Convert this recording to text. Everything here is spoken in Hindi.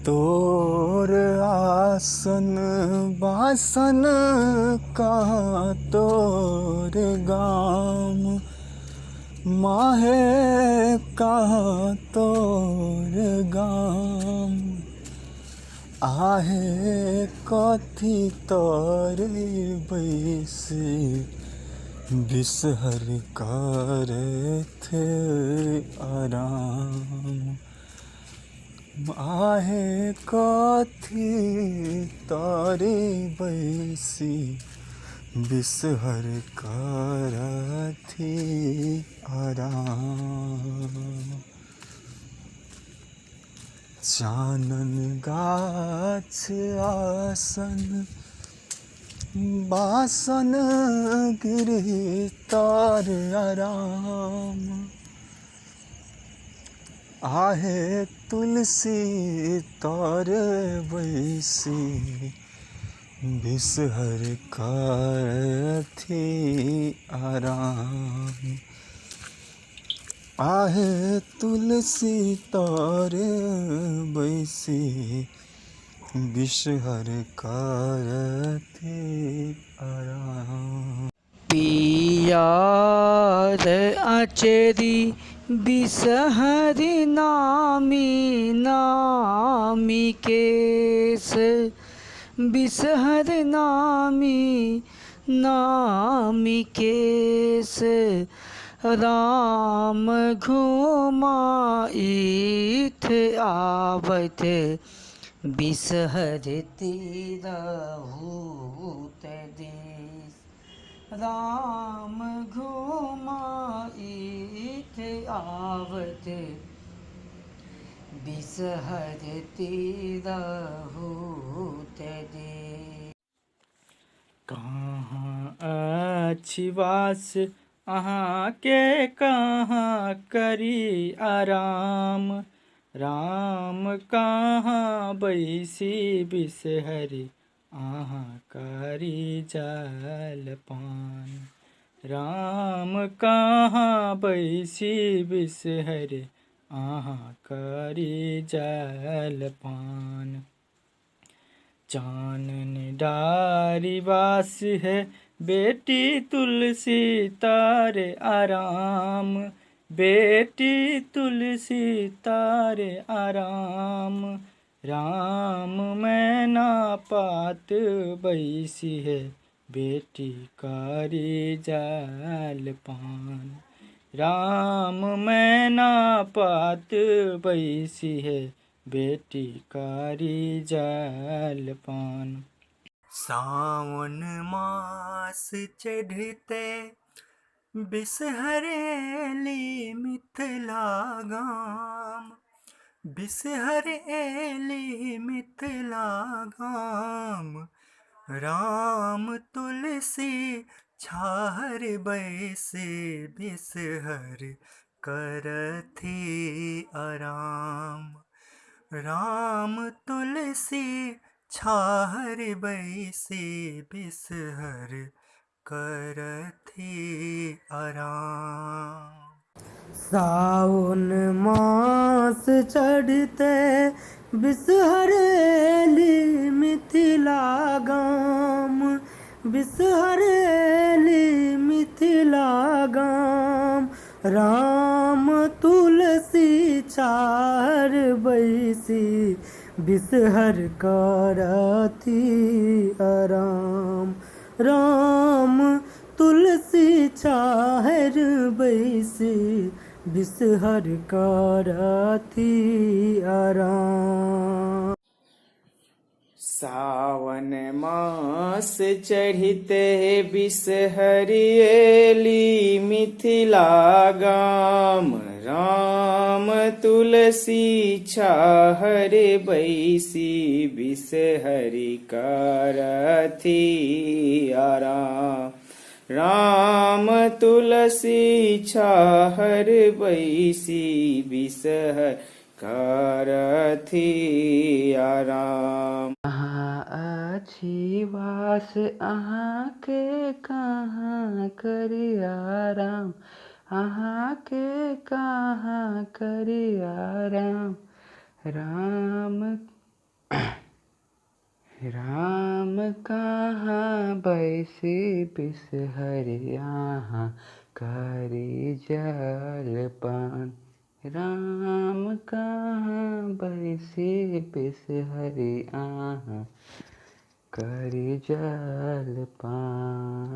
तोर आसन बासन कहाँ तोर गाम, माहे कहाँ तोर गाम। आहे कथी तोरे बैसी बिसहर करे थे आराम। आहे कथी तोरे बैसी बिसहर करथी आराम। चानन गाछ आसन बासन गिरी तार आराम। आहे तुलसी तार बैसी बिसहर करथी आराम। आहे तुलसी तार बैसी बिसहर करथी आराम। पियार अचेरी बिसहरि नामी नामी केस, बिसहर नामी नामी केस। राम घुमाइत आवत बिसहरती रहूत देश। राम घुमाइत आवत बिसहरती रहूत देश। कहाँ अछि वास अहाँ के कहाँ करी आराम। राम कहाँ बैसी बिसहरि अहाँ करी जलपान। राम कहाँ बैसी बिसहरि अहाँ करी जलपान। चानन डारी वास है बेटी तुलसी तारे आराम। बेटी तुलसी तारे आराम। राम मैना पात बैसी है बेटी कारी जलपान। राम मैना पात बैसी है बेटी कारी जलपान। सावन मास चढ़ते बिसहरेली मिथिला गाम। बिसहरेली मिथिला गाम। राम तुलसी छाहर बैसे बिसहर करथी आराम। राम तुलसी छाहर बैसे बिसहर करथी आराम। सावन मास चढ़ते बिसहरेली मिथिला गाम। बिसहरेली मिथिला गाम। राम तुलसी छाहर बैसी बिसहर करथी आराम। राम तुलसी छाहर बैसी बिसहर करथी आराम। सावन मास चढ़िते बिसहरिएली मिथिला गाम। राम तुलसी छाहर बैसी बिसहरि करथी आराम। राम तुलसी छाहर बैसी बिसहर करथी आराम। अहाँ अछि वास अहाँ के कहाँ करी आराम। अहाँ के कहाँ करी आराम। राम बैसे बिसहरि यहाँ करी जलपान। राम कहाँ बैसे बिसहरि यहाँ करी जलपान।